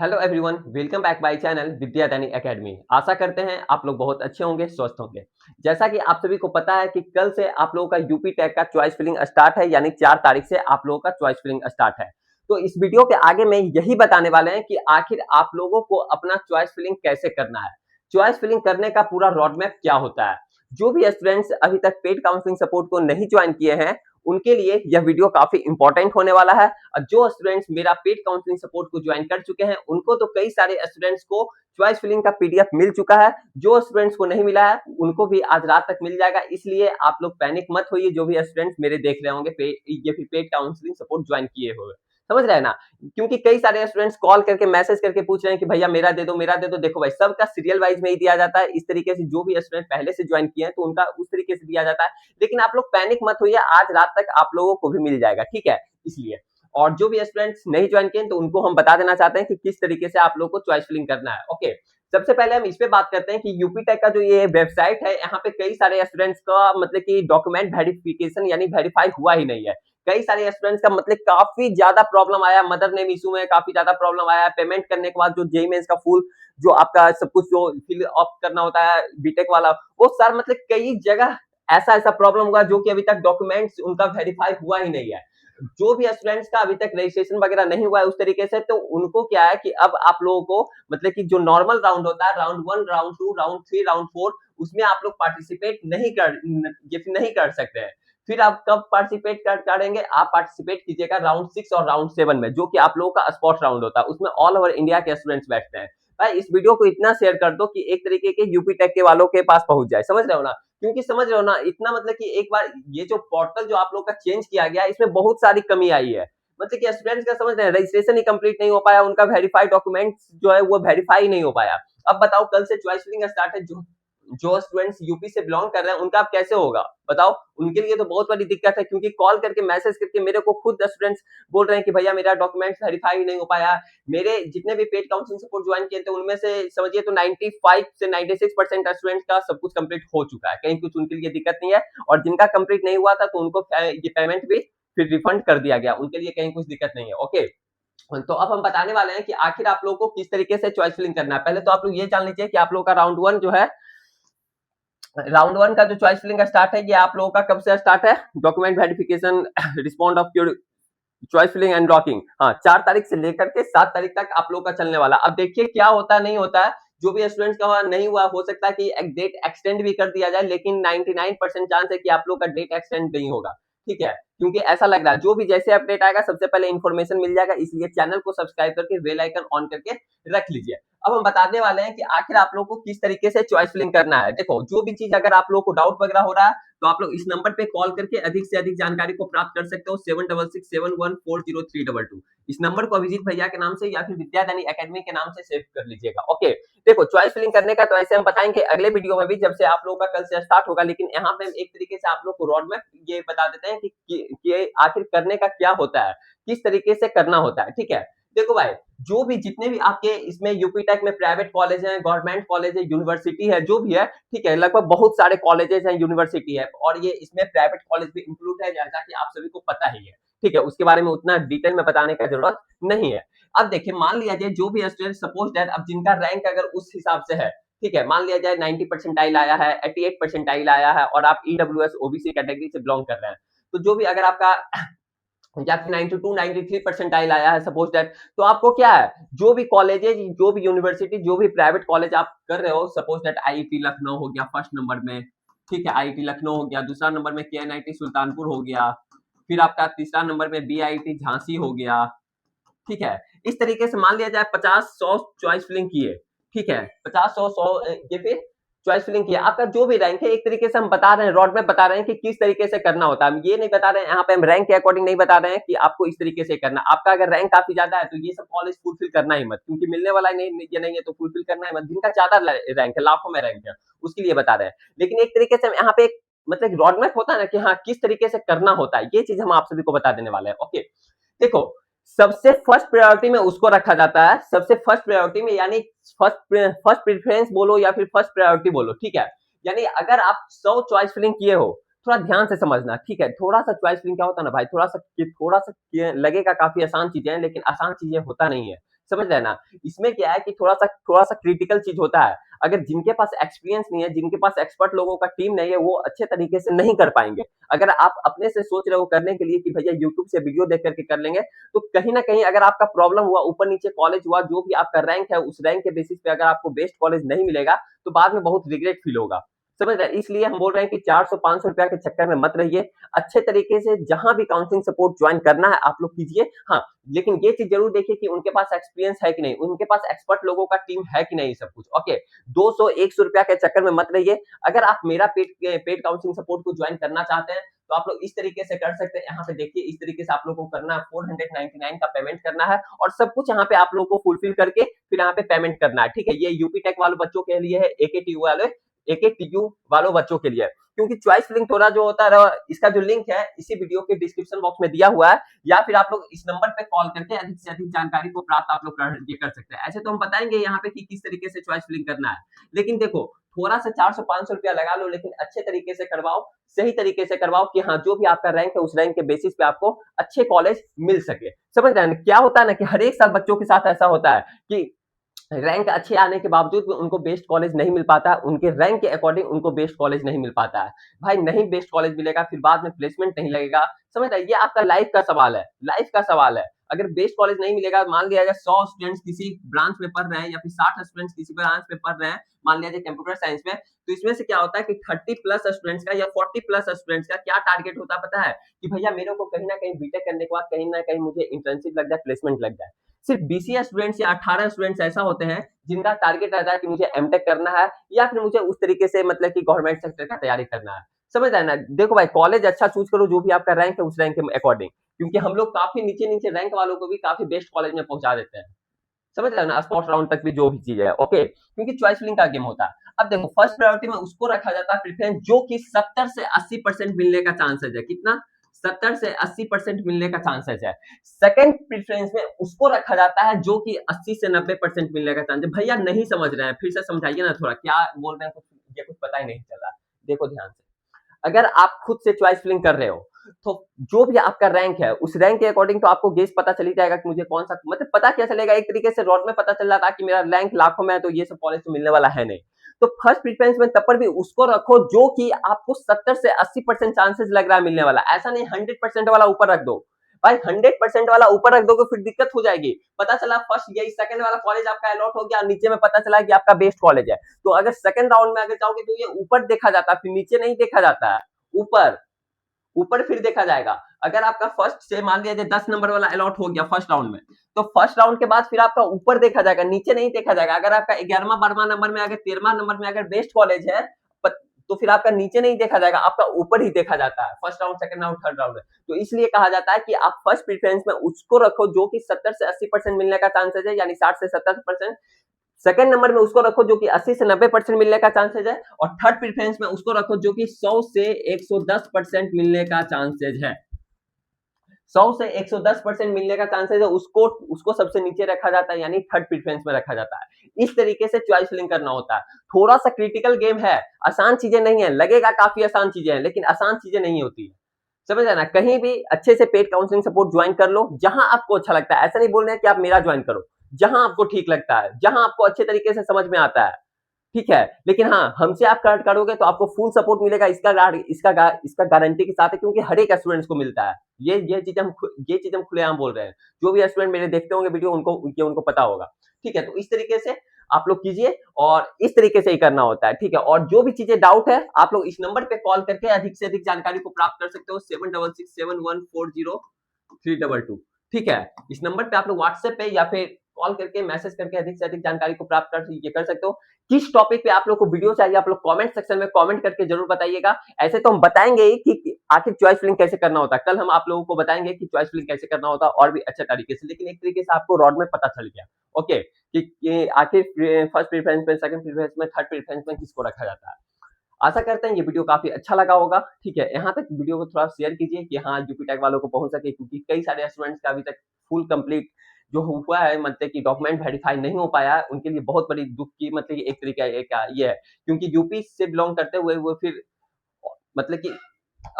Hello everyone, welcome back my channel Vidyadani academy. आशा करते हैं आप लोग बहुत अच्छे होंगे, स्वस्थ होंगे। जैसा कि आप सभी को पता है कि कल से आप लोगों का यूपी टेक का चॉइस फिलिंग स्टार्ट है, यानी 4 तारीख से आप लोगों का चॉइस फिलिंग स्टार्ट है। तो इस वीडियो के आगे में यही बताने वाले हैं कि आखिर आप लोगों को अपना चॉइस फिलिंग कैसे करना है, चॉइस फिलिंग करने का पूरा रोड मैप क्या होता है। जो भी स्टूडेंट्स अभी तक पेड काउंसलिंग सपोर्ट को नहीं ज्वाइन किए हैं, उनके लिए यह वीडियो काफी इंपॉर्टेंट होने वाला है। जो स्टूडेंट्स मेरा पेड काउंसलिंग सपोर्ट को ज्वाइन कर चुके हैं, उनको तो कई सारे स्टूडेंट्स को चॉइस फिलिंग का पीडीएफ मिल चुका है। जो स्टूडेंट्स को नहीं मिला है, उनको भी आज रात तक मिल जाएगा। इसलिए आप लोग पैनिक मत होइए, जो भी स्टूडेंट्स मेरे देख रहे होंगे ये फिर पेड काउंसलिंग सपोर्ट ज्वाइन किए हुए, समझ रहे हैं ना। क्योंकि कई सारे स्टूडेंट्स कॉल करके मैसेज करके पूछ रहे हैं कि भैया मेरा दे दो, मेरा दे दो। देखो भाई, सबका सीरियल वाइज में ही दिया जाता है। इस तरीके से जो भी स्टूडेंट पहले से ज्वाइन किए हैं तो उनका उस तरीके से दिया जाता है। लेकिन आप लोग पैनिक मत होइए, आज रात तक आप लोगों को भी मिल जाएगा, ठीक है। इसलिए और जो भी स्टूडेंट्स नहीं ज्वाइन किए तो उनको हम बता देना चाहते हैं कि किस तरीके से आप लोग को चॉइस फिलिंग करना है। ओके, सबसे पहले हम इस पे बात करते हैं कि यूपी टेक का जो ये वेबसाइट है, यहाँ पे कई सारे स्टूडेंट्स का मतलब कि डॉक्यूमेंट वेरिफिकेशन यानी वेरीफाई हुआ ही नहीं है। कई सारे स्टूडेंट्स का मतलब काफी ज्यादा प्रॉब्लम आया, मदर नेम इशू में काफी ज्यादा प्रॉब्लम आया। पेमेंट करने के बाद जो जेईई मेंस का फुल जो आपका सब कुछ जो फिल अप करना होता है बीटेक वाला, वो सर मतलब कई जगह ऐसा ऐसा प्रॉब्लम हुआ जो कि अभी तक डॉक्यूमेंट्स उनका वेरीफाई हुआ ही नहीं है। जो भी स्टूडेंट्स का अभी तक रजिस्ट्रेशन वगैरह नहीं हुआ है उस तरीके से, तो उनको क्या है कि अब आप लोगों को मतलब कि जो नॉर्मल राउंड होता है, राउंड 1, राउंड 2, राउंड 3, राउंड 4, उसमें आप लोग पार्टिसिपेट नहीं कर सकते हैं। फिर आप कब पार्टिसिपेट करेंगे? आप पार्टिसिपेट कीजिएगा राउंड 6 और राउंड 7 में, जो कि आप लोगों का स्पॉट राउंड होता है। उसमें ऑल ओवर इंडिया के स्टूडेंट्स बैठते हैं। भाई, इस वीडियो को इतना शेयर कर दो कि एक तरीके के यूपी टेक के वालों के पास पहुंच जाए, समझ रहे हो ना। क्योंकि समझ रहे हो ना, इतना मतलब कि एक बार ये जो पोर्टल जो आप लोग का चेंज किया गया, इसमें बहुत सारी कमी आई है। मतलब कि स्टूडेंट्स का समझ रहे हैं, रजिस्ट्रेशन ही कंप्लीट नहीं हो पाया, उनका वेरीफाइड डॉक्यूमेंट्स जो है वो वेरीफाई नहीं हो पाया। अब बताओ, कल से चॉइस फिलिंग स्टार्ट है। जो स्टूडेंट्स यूपी से बिलोंग कर रहे हैं उनका अब कैसे होगा बताओ। उनके लिए तो बहुत बड़ी दिक्कत है, क्योंकि कॉल करके मैसेज करके मेरे को खुद स्टूडेंट्स बोल रहे हैं कि भैया मेरा डॉक्यूमेंट्स वेरीफाई नहीं हो पाया। मेरे जितने भी पेड काउंसलिंग सपोर्ट ज्वाइन किए थे, उनमें से समझिए तो 95 से 96% स्टूडेंट्स का सब कुछ कंप्लीट हो चुका है। कहीं कुछ उनके लिए दिक्कत नहीं है, और जिनका कंप्लीट नहीं हुआ था तो उनको ये पेमेंट भी फिर रिफंड कर दिया गया। उनके लिए कहीं कुछ दिक्कत नहीं है। ओके, तो अब हम बताने वाले हैं कि आखिर आप लोगों को किस तरीके से चॉइस फिलिंग करना है। पहले तो आप लोग ये जान लीजिए कि आप लोगों का राउंड 1 का जो चॉइस फिलिंग का स्टार्ट है, ये आप लोगों का कब से स्टार्ट है? Document verification, respond of your choice filling and locking, हाँ, 4 तारीख से लेकर के 7 तारीख तक आप लोग का चलने वाला। अब देखिए क्या होता है, नहीं होता है। जो भी स्टूडेंट्स का नहीं हुआ, हो सकता है कि एक डेट एक्सटेंड भी कर दिया जाए, लेकिन 99% चांस है कि आप लोग का डेट एक्सटेंड नहीं होगा, ठीक है। क्योंकि ऐसा लग रहा है जो भी जैसे अपडेट आएगा सबसे पहले इन्फॉर्मेशन मिल जाएगा। इसलिए चैनल को सब्सक्राइब करके बेल आइकन ऑन करके रख लीजिए। अब हम बताने वाले हैं कि आखिर आप लोगों को किस तरीके से चॉइस फिलिंग करना है। देखो, जो भी चीज अगर आप लोगों को डाउट वगैरह हो रहा है, तो आप लोग इस नंबर पे कॉल करके अधिक से अधिक जानकारी को प्राप्त कर सकते हो। 7667140322। इस नंबर को अभिजीत भैया के नाम से या फिर विद्यादानी एकेडमी के नाम से सेव कर लीजिएगा। ओके, देखो, चॉइस फिलिंग करने का तो ऐसे हम बताएंगे अगले वीडियो में भी, जब से आप लोगों का कल से स्टार्ट होगा। लेकिन यहाँ पे हम एक तरीके से आप लोग को रोड मैप ये बता देते हैं कि आखिर करने का क्या होता है, किस तरीके से करना होता है, ठीक है। देखो भाई, जो भी जितने भी आपके इसमें यूपी टेक में प्राइवेट कॉलेज है, गवर्नमेंट कॉलेज है, यूनिवर्सिटी है, जो भी है, ठीक है, लगभग बहुत सारे कॉलेजेस हैं, यूनिवर्सिटी है, और ये इसमें प्राइवेट कॉलेज भी इंक्लूड है, जैसा कि आप सभी को पता ही है, ठीक है। उसके बारे में उतना डिटेल में बताने का जरूरत नहीं है। अब देखिए, मान लिया जाए जो भी स्टूडेंट सपोज दैट अब जिनका रैंक अगर उस हिसाब से है, ठीक है, मान लिया जाए 90 परसेंटाइल आया है, 88 परसेंटाइल आया है, और आप ईडब्ल्यूएस ओबीसी कैटेगरी से बिलोंग कर रहे हैं, तो जो भी अगर आपका या फिर 92 93 परसेंटाइल आया है सपोज दैट, तो आपको क्या है, जो भी कॉलेजेस, जो भी यूनिवर्सिटी, जो भी प्राइवेट कॉलेज आप कर रहे हो, सपोज दैट आईआईटी लखनऊ हो गया फर्स्ट नंबर में, ठीक है, आईआईटी लखनऊ हो गया, दूसरा नंबर में केएनआईटी सुल्तानपुर हो गया, फिर आपका तीसरा नंबर में बीआईटी झांसी हो गया, ठीक है। इस तरीके से मान लिया जाए 50-100 चॉइस फिलिंग किए, ठीक है, 50-100 ये फिर चॉइस फिलिंग किया। आपका जो भी रैंक है, एक तरीके से हम बता रहे हैं, रोड मैप बता रहे हैं कि किस तरीके से करना होता है। हम ये नहीं बता रहे हैं यहाँ पे, हम रैंक के अकॉर्डिंग नहीं बता रहे हैं कि आपको इस तरीके से करना। आपका अगर रैंक काफी ज्यादा है तो ये सब कॉलेज फुलफिल करना ही मत, क्योंकि मिलने वाला ये नहीं है, तो फुलफिल करना ही मत। जिनका ज्यादा रैंक है, लाखों में रैंक है, उसके लिए बता रहे हैं। लेकिन एक तरीके से यहाँ पे एक मतलब रोड मैप होता है ना कि हाँ किस तरीके से करना होता है, ये चीज हम आप सभी को बता देने वाले हैं। ओके, देखो, सबसे फर्स्ट प्रायोरिटी में उसको रखा जाता है, सबसे फर्स्ट प्रायोरिटी में, यानी फर्स्ट प्रेफरेंस बोलो या फिर फर्स्ट प्रायोरिटी बोलो, ठीक है। यानी अगर आप 100 चॉइस फिलिंग किए हो, थोड़ा ध्यान से समझना, ठीक है। थोड़ा सा चॉइस फिलिंग क्या होता है ना भाई, थोड़ा सा लगेगा काफी आसान चीजें हैं, लेकिन आसान चीजें होता नहीं है। समझ रहे हैं ना? इसमें क्या है कि थोड़ा-सा क्रिटिकल चीज़ होता है। अगर जिनके पास एक्सपीरियंस नहीं है, जिनके पास एक्सपर्ट लोगों का टीम नहीं है, वो अच्छे तरीके से नहीं कर पाएँगे। अगर आप अपने से सोच रहे हो करने के लिए कि भैया यूट्यूब से वीडियो देख कर के कर लेंगे, तो कहीं न कहीं अगर आपका प्रॉब्लम हुआ, ऊपर-नीचे कॉलेज हुआ, जो भी आपका रैंक है, उस रैंक के बेसिस पे अगर आपको बेस्ट कॉलेज नहीं मिलेगा, तो बाद में बहुत रिग्रेट फील होगा। समझ रहे हैं? इसलिए हम बोल रहे हैं कि 400-500 रुपया के चक्कर में मत रहिए। अच्छे तरीके से जहाँ भी काउंसलिंग सपोर्ट जॉइन करना है, आप लोग कीजिए। हाँ, लेकिन ये चीज़ ज़रूर देखिए कि उनके पास एक्सपीरियंस है कि नहीं, उनके पास एक्सपर्ट लोगों का टीम है कि नहीं सब कुछ। ओके, 200-100 रुपया के चक्कर में मत रहिए। अगर आप मेरा पेड काउंसलिंग सपोर्ट को जॉइन करना चाहते हैं, तो आप लोग इस तरीके से कर सकते हैं। यहाँ पे देखिए इस तरीके से आप लोगों को करना है, 499 का पेमेंट करना है और सब कुछ यहाँ पे आप लोगों को फुलफिल करके फिर यहाँ पे पेमेंट करना है। ठीक है, ये यूपी टेक वाले बच्चों के लिए है, एकेटीयू वालों बच्चों के लिए है। क्योंकि चॉइस फिलिंग थोड़ा जो होता है, इसका जो लिंक है इसी वीडियो के डिस्क्रिप्शन बॉक्स में दिया हुआ है, या फिर आप लोग इस नंबर पे कॉल करके अधिक से अधिक जानकारी को प्राप्त आप लोग कर सकते हैं। ऐसे तो हम बताएंगे यहाँ पे कि किस तरीके से चॉइस फिलिंग करना है, लेकिन देखो थोड़ा सा 400-500 रुपया लगा लो, लेकिन अच्छे तरीके से करवाओ, सही तरीके से करवाओ कि हाँ जो भी आपका रैंक है उस रैंक के बेसिस पे आपको अच्छे कॉलेज मिल सके। समझ रहे हैं? क्या होता है ना कि हर एक साल बच्चों के साथ ऐसा होता है कि रैंक अच्छे आने के बावजूद भी उनको बेस्ट कॉलेज नहीं मिल पाता, उनके रैंक के अकॉर्डिंग उनको बेस्ट कॉलेज नहीं मिल पाता है। भाई नहीं बेस्ट कॉलेज मिलेगा, फिर बाद में प्लेसमेंट नहीं लगेगा। समझ रहे हैं? ये आपका लाइफ का सवाल है, लाइफ का सवाल है। अगर बेस्ट कॉलेज नहीं मिलेगा, मान लिया अगर 100 स्टूडेंट्स किसी ब्रांच में पढ़ रहे हैं या फिर 60 स्टूडेंट्स किसी ब्रांच में पढ़ रहे हैं, मान लिया कंप्यूटर साइंस में, तो इसमें से क्या होता है कि 30 प्लस स्टूडेंट्स का या 40 प्लस स्टूडेंट्स का क्या टारगेट होता है पता है? कि भैया मेरे को कहीं न कहीं बीटेक करने के बाद कहीं न कहीं मुझे इंटर्नशिप लग जाए, प्लेसमेंट लग जाए। सिर्फ 20 या स्टूडेंट्स या 18 स्टूडेंट्स ऐसा होते हैं जिनका टारगेट रहता है कि मुझे एमटेक करना है या फिर मुझे उस तरीके से मतलब कि गवर्नमेंट सेक्टर का तैयारी करना है। समझ रहे हैं ना? देखो भाई कॉलेज अच्छा चूज़ करो, जो भी आपका रैंक है उस रैंक के अकॉर्डिंग, क्योंकि हम लोग काफ़ी नीचे-नीचे रैंक वालों को भी काफ़ी बेस्ट कॉलेज में पहुँचा देते हैं। समझ रहे हो ना? स्पॉट राउंड तक भी जो भी चीज़ है, ओके? क्योंकि चॉइस फिलिंग का गेम होता है। अब देखो फर्स्ट प्रायोरिटी में उसको रखा जाता है प्रेफरेंस जो कि 70 से 80% मिलने का चांसेस है। कितना? 70 से 80% मिलने का चांसेस है। सेकंड प्रेफरेंस में उसको रखा जाता है जो कि 80 से 90% मिलने का चांस है। भैया नहीं समझ रहे हैं, फिर से समझाइए ना थोड़ा, क्या बोल रहे हैं कुछ ये कुछ पता ही नहीं चल रहा। देखो ध्यान से, अगर आप खुद से चॉइस फिलिंग कर रहे हो, तो जो भी आपका रैंक है, उस रैंक के अकॉर्डिंग तो आपको गेस पता चल ही जाएगा कि मुझे कौन-सा मतलब पता क्या चलेगा, एक तरीके से रॉड में पता चल रहा था कि मेरा रैंक लाखों में है, तो ये सब कॉलेज तो मिलने वाला है नहीं। तो फर्स्ट प्रेफरेंस में तब पर भी उसको रखो जो कि आपको 70 से 80% चांसेस लग रहा है मिलने वाला। ऐसा नहीं 100% वाला ऊपर रख दो। भाई 100% वाला ऊपर रख दोगे फिर दिक्कत हो जाएगी। पता चला फर्स्ट यही सेकंड वाला कॉलेज आपका अलॉट हो गया, नीचे में पता चला कि आपका बेस्ट कॉलेज है। तो अगर सेकंड राउंड में अगर जाओगे तो ये ऊपर देखा जाता है, फिर नीचे नहीं देखा जाता है। ऊपर ऊपर फिर देखा जाएगा। अगर आपका फर्स्ट से मान लिया जाए 10 नंबर वाला अलॉट हो गया फर्स्ट राउंड में, तो फर्स्ट राउंड के बाद फिर आपका ऊपर देखा जाएगा, नीचे नहीं देखा जाएगा। अगर आपका 11वां 12वां नंबर में, अगर 13वां नंबर में अगर बेस्ट कॉलेज है, तो फिर आपका नीचे नहीं देखा जाएगा, आपका ऊपर ही देखा जाता है first round, second round, third round में। तो इसलिए कहा जाता है कि आप फर्स्ट प्रेफरेंस में उसको रखो जो कि 70 से 80% मिलने का चांसेस है, यानी 60 से 70%। सेकंड नंबर में उसको रखो जो कि 80 से 90% मिलने का चांसेस है, और थर्ड प्रेफरेंस में उसको रखो जो कि 100 से 110% मिलने का चांसेस है। 100 से 110% मिलने का चांसेस है, उसको सबसे नीचे रखा जाता है, यानी थर्ड प्रेफरेंस में रखा जाता है। इस तरीके से चॉइस फिलिंग करना होता है। थोड़ा सा क्रिटिकल गेम है, आसान चीजें नहीं है, लगेगा काफी आसान चीजें हैं, लेकिन आसान चीजें नहीं होती है। समझ रहे ना? कहीं भी अच्छे से पेड काउंसलिंग सपोर्ट ज्वाइन कर लो जहां आपको अच्छा लगता है। ऐसा नहीं बोल रहे हैं कि आप मेरा ज्वाइन करो, जहां आपको ठीक लगता है, जहां आपको अच्छे तरीके से समझ में आता है, ठीक है। लेकिन हाँ, हमसे आप करोगे तो आपको फुल सपोर्ट मिलेगा, इसका गारंटी के साथ है, क्योंकि हर एक स्टूडेंट्स को मिलता है। ये चीज हम खुलेआम बोल रहे हैं। जो भी स्टूडेंट मेरे देखते होंगे वीडियो, उनको पता होगा। ठीक है, तो इस तरीके से आप लोग कीजिए और इस तरीके से ही करना होता है। ठीक है, और जो भी चीजें डाउट है आप लोग इस नंबर पे कॉल करके अधिक से अधिक जानकारी को प्राप्त कर सकते हो, 7667140322। ठीक है, इस नंबर पे आप लोग व्हाट्सएप पे या फिर कॉल करके मैसेज करके अधिक से अधिक जानकारी को प्राप्त कर सकते हो। किस टॉपिक पे आप लोग को वीडियो चाहिए, आप लोग कमेंट सेक्शन में कमेंट करके जरूर बताइएगा। ऐसे तो हम बताएंगे ही कि आखिर चॉइस फिलिंग कैसे करना होता है। कल हम आप लोगों को बताएंगे कि चॉइस फिलिंग कैसे करना होता है और भी अच्छे तरीके से, लेकिन एक तरीके से आपको रॉड में पता चल गया, ओके, कि आखिर फर्स्ट प्रेफरेंस में, सेकंड प्रेफरेंस में, थर्ड प्रेफरेंस में किसको रखा जाता है। आशा करते हैं ये वीडियो काफी अच्छा लगा होगा। ठीक है, यहाँ तक वीडियो को थोड़ा शेयर कीजिए कि हाँ यूपी टेक वालों को पहुंच सके, क्योंकि कई सारे स्टूडेंट्स का अभी तक फुल कंप्लीट जो हुआ है, मतलब कि डॉक्यूमेंट वेरीफाई नहीं हो पाया है, उनके लिए बहुत बड़ी दुख की मतलब एक तरीका ये है, क्योंकि यूपी से बिलोंग करते हुए वो फिर मतलब कि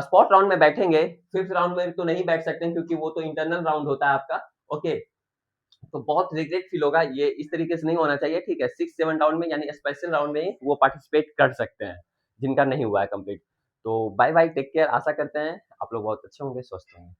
स्पॉट राउंड में बैठेंगे, फिफ्थ राउंड में तो नहीं बैठ सकते क्योंकि वो तो इंटरनल राउंड होता है आपका, ओके। तो बहुत रिग्रेट फील होगा, ये इस तरीके से नहीं होना चाहिए, ठीक है? 6-7 राउंड में यानी स्पेशल राउंड में ही वो पार्टिसिपेट कर सकते हैं, जिनका नहीं हुआ है कंप्लीट। तो बाय बाय, टेक केयर, आशा करते हैं आप लोग बहुत अच्छे होंगे, स्वस्थ होंगे।